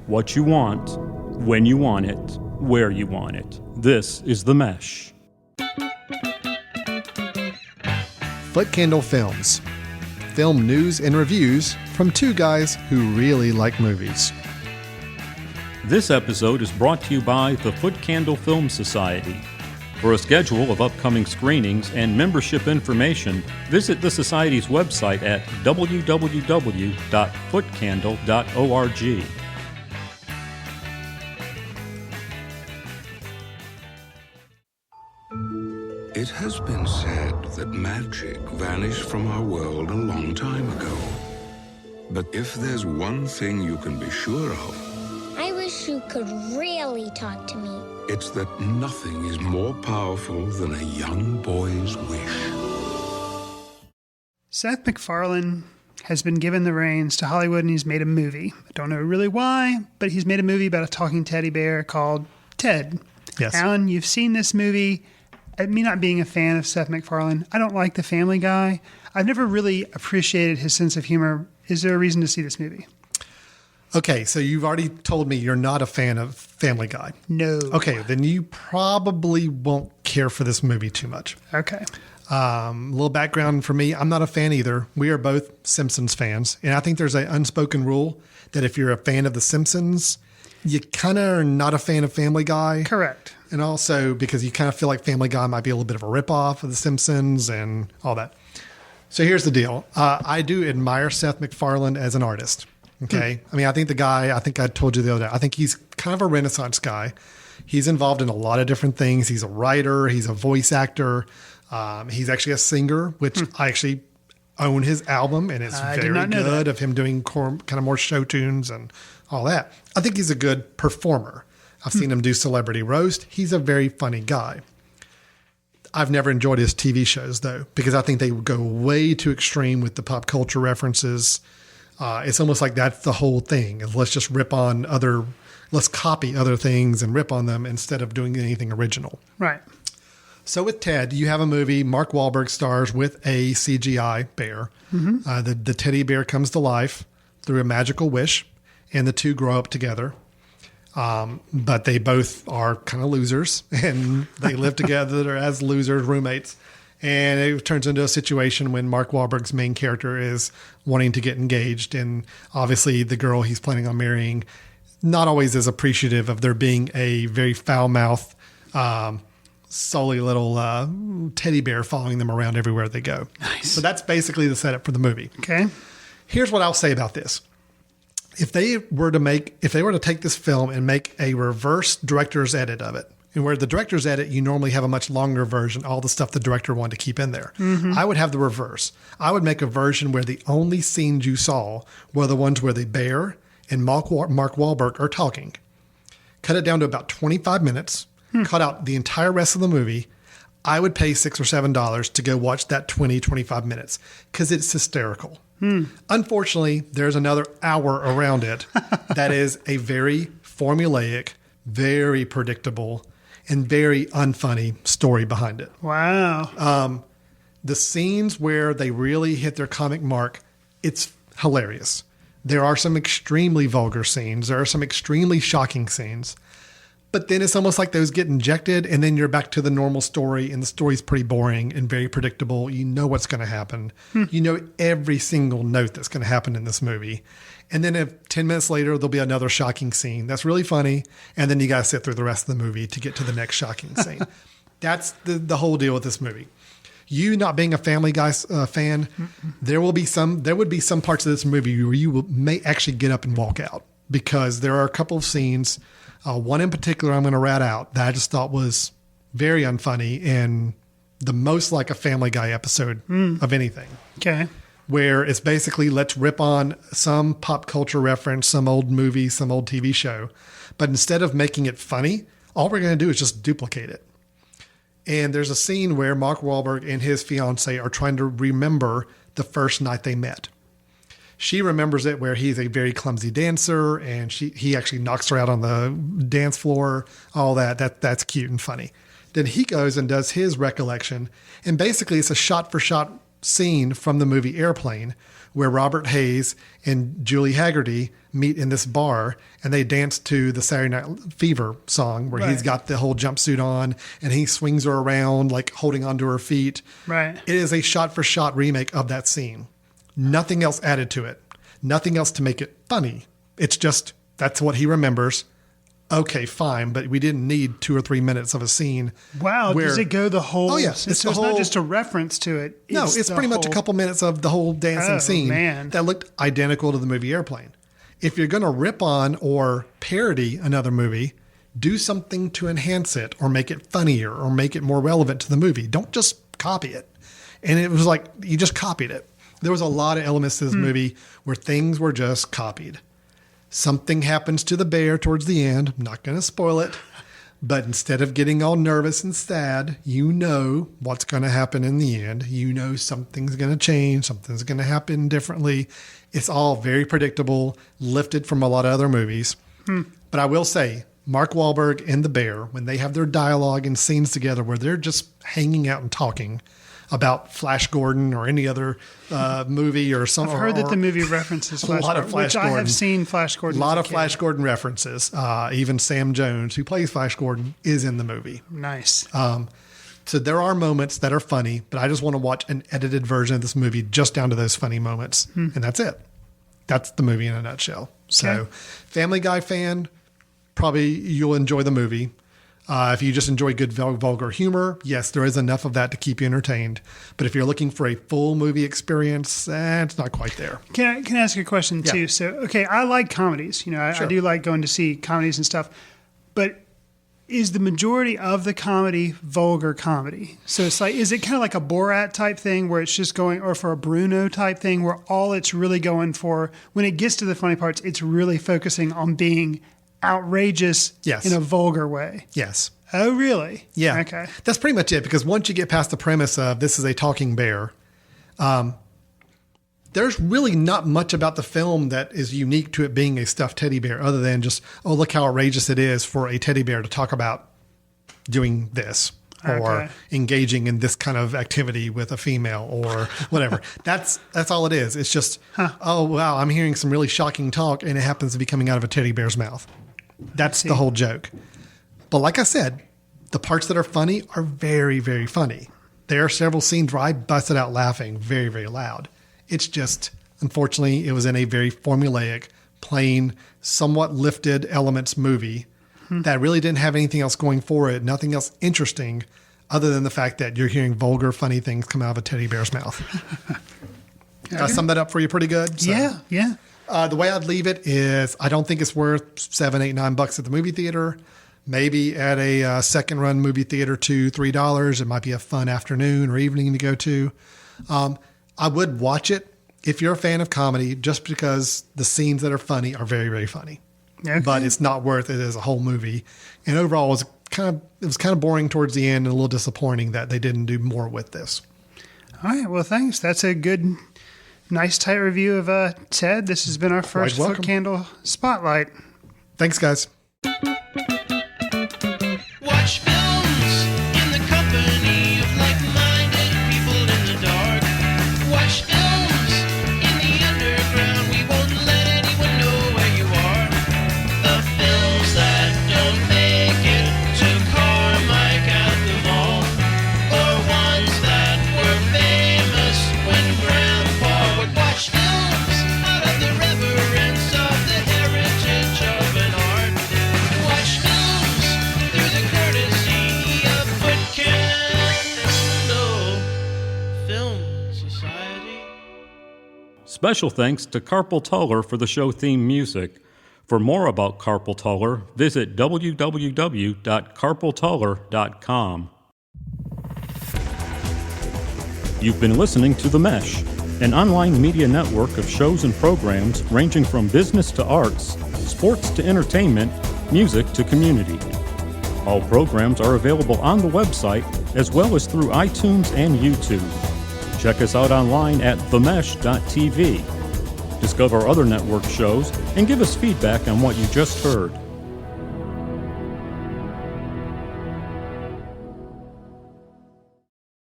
what you want, when you want it, where you want it. This is The Mesh. Footcandle Films. Film news and reviews from two guys who really like movies. This episode is brought to you by the Footcandle Film Society. For a schedule of upcoming screenings and membership information, visit the Society's website at www.footcandle.org. It has been said that magic vanished from our world a long time ago. But if there's one thing you can be sure of, I wish you could really talk to me. it's that nothing is more powerful than a young boy's wish. Seth MacFarlane has been given the reins to Hollywood and he's made a movie. I don't know really why, but he's made a movie about a talking teddy bear called Ted. Yes. Alan, you've seen this movie. Me not being a fan of Seth MacFarlane, I don't like The Family Guy. I've never really appreciated his sense of humor. Is there a reason to see this movie? Okay, so you've already told me you're not a fan of Family Guy. No. Okay, then you probably won't care for this movie too much. Okay. A little background for me, I'm not a fan either. We are both Simpsons fans. And I think there's an unspoken rule that if you're a fan of The Simpsons, you kind of are not a fan of Family Guy. Correct. And also because you kind of feel like Family Guy might be a little bit of a ripoff of The Simpsons and all that. So here's the deal. I do admire Seth MacFarlane as an artist. Okay. I mean, I think the guy, I think I told you the other day, I think he's kind of a Renaissance guy. He's involved in a lot of different things. He's a writer. He's a voice actor. He's actually a singer, which I actually own his album, and it's very good of him doing kind of more show tunes and all that. I think he's a good performer. I've seen him do Celebrity Roast. He's a very funny guy. I've never enjoyed his TV shows, though, because I think they go way too extreme with the pop culture references. It's almost like that's the whole thing. Let's just let's copy other things and rip on them instead of doing anything original. Right. So with Ted, you have a movie, Mark Wahlberg stars with a CGI bear. Mm-hmm. The teddy bear comes to life through a magical wish, and the two grow up together. But they both are kind of losers, and they live together as losers, roommates. And it turns into a situation when Mark Wahlberg's main character is wanting to get engaged. And obviously the girl he's planning on marrying not always is appreciative of there being a very foul-mouthed, sully little teddy bear following them around everywhere they go. Nice. So that's basically the setup for the movie. Okay. Here's what I'll say about this. If they were to take this film and make a reverse director's edit of it, and where the director's edit, you normally have a much longer version, all the stuff the director wanted to keep in there. Mm-hmm. I would have the reverse. I would make a version where the only scenes you saw were the ones where the bear and Mark Wahlberg are talking. Cut it down to about 25 minutes, cut out the entire rest of the movie. I would pay $6 or $7 to go watch that 20, 25 minutes because it's hysterical. Unfortunately, there's another hour around it that is a very formulaic, very predictable, and very unfunny story behind it. Wow. The scenes where they really hit their comic mark, it's hilarious. There are some extremely vulgar scenes. There are some extremely shocking scenes. But then it's almost like those get injected and then you're back to the normal story, and the story's pretty boring and very predictable. You know what's going to happen. You know every single note that's going to happen in this movie. And then if 10 minutes later, there'll be another shocking scene. That's really funny. And then you got to sit through the rest of the movie to get to the next shocking scene. That's the whole deal with this movie. You not being a Family Guy fan, there would be some parts of this movie where you may actually get up and walk out because there are a couple of scenes. One in particular I'm going to rat out that I just thought was very unfunny and the most like a Family Guy episode of anything. Okay. Where it's basically let's rip on some pop culture reference, some old movie, some old TV show. But instead of making it funny, all we're going to do is just duplicate it. And there's a scene where Mark Wahlberg and his fiance are trying to remember the first night they met. She remembers it where he's a very clumsy dancer and he actually knocks her out on the dance floor, all that. That's cute and funny. Then he goes and does his recollection. And basically it's a shot for shot scene from the movie Airplane where Robert Hayes and Julie Haggerty meet in this bar and they dance to the Saturday Night Fever song where he's got the whole jumpsuit on and he swings her around like holding onto her feet. Right. It is a shot-for-shot remake of that scene. Nothing else added to it. Nothing else to make it funny. It's just, that's what he remembers. Okay, fine, but we didn't need 2 or 3 minutes of a scene. Wow, where, does it go the whole... Oh, yeah. It's not just a reference to it. No, it's pretty much a couple minutes of the whole dancing scene that looked identical to the movie Airplane. If you're going to rip on or parody another movie, do something to enhance it or make it funnier or make it more relevant to the movie. Don't just copy it. And it was like, you just copied it. There was a lot of elements to this movie where things were just copied. Something happens to the bear towards the end. I'm not going to spoil it. But instead of getting all nervous and sad, you know what's going to happen in the end. You know something's going to change. Something's going to happen differently. It's all very predictable, lifted from a lot of other movies. But I will say, Mark Wahlberg and the bear, when they have their dialogue and scenes together where they're just hanging out and talking about Flash Gordon or any other movie or something. I've heard that the movie references Flash Gordon, which I have seen Flash Gordon. A lot of Flash Gordon references. Even Sam Jones, who plays Flash Gordon, is in the movie. Nice. So there are moments that are funny, but I just want to watch an edited version of this movie just down to those funny moments. And that's it. That's the movie in a nutshell. So Family Guy fan, probably you'll enjoy the movie. If you just enjoy good vulgar humor, yes, there is enough of that to keep you entertained. But if you're looking for a full movie experience, it's not quite there. Can I ask you a question too? So, okay, I like comedies. You know, I do like going to see comedies and stuff. But is the majority of the comedy vulgar comedy? So it's like, is it kind of like a Borat type thing where it's just going, or for a Bruno type thing where all it's really going for, when it gets to the funny parts, it's really focusing on being outrageous in a vulgar way? Yes. Oh, really? Yeah. Okay. That's pretty much it, because once you get past the premise of this is a talking bear, there's really not much about the film that is unique to it being a stuffed teddy bear other than just, oh, look how outrageous it is for a teddy bear to talk about doing this or engaging in this kind of activity with a female or whatever. That's all it is. It's just, oh, wow, I'm hearing some really shocking talk and it happens to be coming out of a teddy bear's mouth. That's the whole joke. But like I said, the parts that are funny are very, very funny. There are several scenes where I busted out laughing very, very loud. It's just, unfortunately, it was in a very formulaic, plain, somewhat lifted elements movie that really didn't have anything else going for it, nothing else interesting other than the fact that you're hearing vulgar, funny things come out of a teddy bear's mouth. I summed that up for you pretty good. So. Yeah. The way I'd leave it is I don't think it's worth $7, $8, $9 at the movie theater. Maybe at a second run movie theater, $2, $3. It might be a fun afternoon or evening to go to. I would watch it if you're a fan of comedy, just because the scenes that are funny are very, very funny. Okay. But it's not worth it as a whole movie. And overall, it was kind of boring towards the end and a little disappointing that they didn't do more with this. All right. Well, thanks. That's a good, nice, tight review of Ted. This has been our first Footcandle Spotlight. Thanks, guys. Watch films in the company of like-minded people in the dark. Watch films in the underground. We won't let anyone know where you are. The films that don't make it to Carmike at the mall, or ones that were famous when Grandpa would watch films out of the reverence of the heritage of an art. Watch films through the courtesy of Footcandle Film Society. Special thanks to Carpal Tuller for the show theme music. For more about Carpal Tuller, visit www.carpaltuller.com. You've been listening to The Mesh, an online media network of shows and programs ranging from business to arts, sports to entertainment, music to community. All programs are available on the website as well as through iTunes and YouTube. Check us out online at themesh.tv. Discover other network shows and give us feedback on what you just heard.